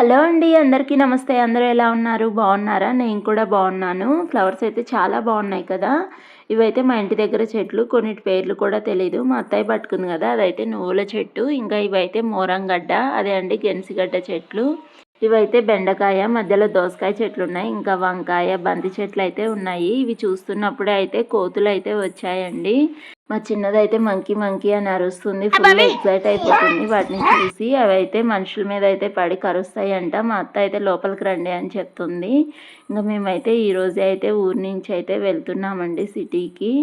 Hello అండి. అందరికీ నమస్తే. అందరూ ఎలా ఉన్నారు? బాగున్నారా? నేను కూడా బాగున్నాను. ఫ్లవర్స్ అయితే చాలా బాగున్నాయి కదా! ఇవైతే మా ఇంటి దగ్గర చెట్లు. కొన్నిటి పేర్లు కూడా తెలీదు. మా అత్తయ్య పట్టుకుంది కదా! అదైతే నువ్వుల చెట్టు. ఇంకా ఇవైతే మోరంగడ్డ, అదే అండి గెన్సిగడ్డ చెట్లు. ఇవైతే బెండకాయ, మధ్యలో దోసకాయ చెట్లున్నాయి. ఇంకా వంకాయ, బంతి చెట్లయితే ఉన్నాయి. ఇవి చూస్తున్నప్పుడే అయితే కోతులైతే వచ్చాయండి. మా చిన్నదైతే మంకీ మంకీ అని అరుస్తుంది. ఫుల్ ఎక్సైట్ అయిపోతుంది వాటిని చూసి. అవైతే మనుషుల మీద అయితే పడి కరుస్తాయంట. మా అత్త అయితే లోపలికి రండి అని చెప్తుంది. ఇంకా మేమైతే ఈరోజే అయితే ఊరి నుంచి అయితే వెళ్తున్నామండి సిటీకి.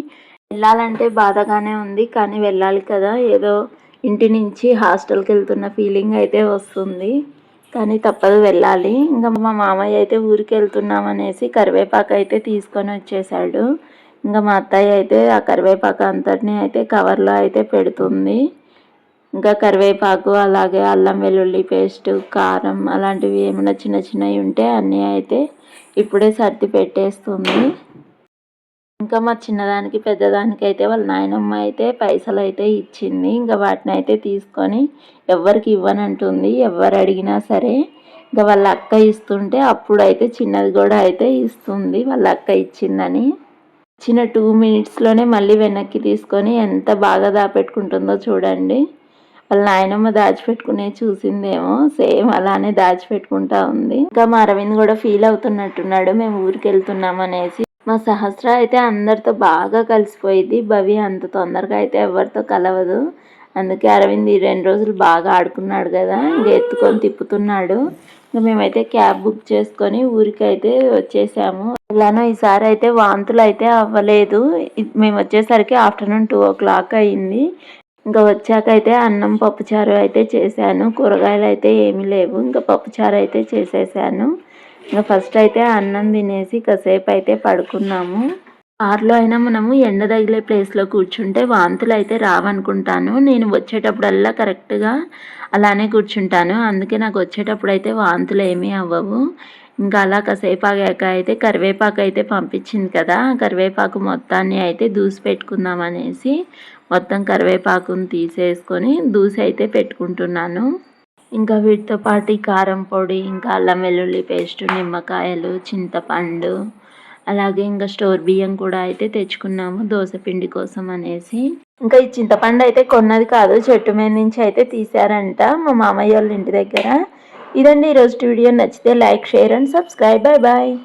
వెళ్ళాలంటే బాధగానే ఉంది, కానీ వెళ్ళాలి కదా. ఏదో ఇంటి నుంచి హాస్టల్కి వెళ్తున్న ఫీలింగ్ అయితే వస్తుంది, కానీ తప్పదు వెళ్ళాలి. ఇంకా మా మామయ్య అయితే ఊరికి వెళ్తున్నామనేసి కరివేపాకు అయితే తీసుకొని వచ్చేసాడు. ఇంకా మా అత్తయ్య అయితే ఆ కరివేపాకు అంతటిని అయితే కవర్లో అయితే పెడుతుంది. ఇంకా కరివేపాకు, అలాగే అల్లం వెల్లుల్లి పేస్ట్, కారం అలాంటివి ఏమైనా చిన్న చిన్నవి ఉంటే అన్నీ అయితే ఇప్పుడే సర్ది పెట్టేస్తుంది. ఇంకా మా చిన్నదానికి పెద్దదానికి అయితే వాళ్ళ నాయనమ్మ అయితే పైసలు అయితే ఇచ్చింది. ఇంకా వాటిని అయితే తీసుకొని ఎవరికి ఇవ్వనంటుంది. ఎవరు అడిగినా సరే ఇంకా వాళ్ళ అక్క ఇస్తుంటే అప్పుడైతే చిన్నది కూడా అయితే ఇస్తుంది వాళ్ళ అక్క ఇచ్చిందని. ఇచ్చిన 2 మినిట్స్లోనే మళ్ళీ వెనక్కి తీసుకొని ఎంత బాగా దాపెట్టుకుంటుందో చూడండి. వాళ్ళ నాయనమ్మ దాచిపెట్టుకునే చూసిందేమో, సేమ్ అలానే దాచిపెట్టుకుంటా ఉంది. ఇంకా మా అరవింద్ కూడా ఫీల్ అవుతున్నట్టున్నాడు మేము ఊరికి వెళ్తున్నాం అనేసి. మా సహస్ర అయితే అందరితో బాగా కలిసిపోయింది. భవి అంత తొందరగా అయితే ఎవరితో కలవదు. అందుకే అరవింద్ ఈ 2 రోజులు బాగా ఆడుకున్నాడు కదా, ఇంకా ఎత్తుకొని తిప్పుతున్నాడు. ఇంకా మేమైతే క్యాబ్ బుక్ చేసుకొని ఊరికి అయితే వచ్చేసాము. ఇలానో ఈసారి అయితే వాంతులు అయితే అవ్వలేదు. మేము వచ్చేసరికి ఆఫ్టర్నూన్ 2 o'clock అయింది. ఇంకా వచ్చాక అయితే అన్నం పప్పుచారు అయితే చేశాను. కూరగాయలు అయితే ఏమీ లేవు, ఇంకా పప్పుచారు అయితే చేసేసాను. ఇంకా ఫస్ట్ అయితే అన్నం తినేసి కాసేపు అయితే పడుకున్నాము. కార్లో అయినా మనము ఎండ తగిలే ప్లేస్లో కూర్చుంటే వాంతులు అయితే రావనుకుంటాను. నేను వచ్చేటప్పుడల్లా కరెక్ట్గా అలానే కూర్చుంటాను, అందుకే నాకు వచ్చేటప్పుడు అయితే వాంతులు ఏమీ అవ్వవు. ఇంకా అలా కాసేపు ఆగాక అయితే కరివేపాకు అయితే పంపించింది కదా, కరివేపాకు మొత్తాన్ని అయితే దూసి పెట్టుకుందాం అనేసి మొత్తం కరివేపాకుని తీసేసుకొని దూసి అయితే పెట్టుకుంటున్నాను. ఇంకా వీటితో పాటు కారం పొడి, ఇంకా అల్లం వెల్లుల్లి పేస్టు, నిమ్మకాయలు, చింతపండు, అలాగే ఇంకా స్టోర్ బియ్యం కూడా అయితే తెచ్చుకున్నాము దోసపిండి కోసం అనేసి. ఇంకా ఈ చింతపండు అయితే కొన్నది కాదు, చెట్టు మీద నుంచి అయితే తీసారంట మా మామయ్య వాళ్ళ ఇంటి దగ్గర. ఇదండి ఈరోజు వీడియో. నచ్చితే like, share and subscribe. Bye bye.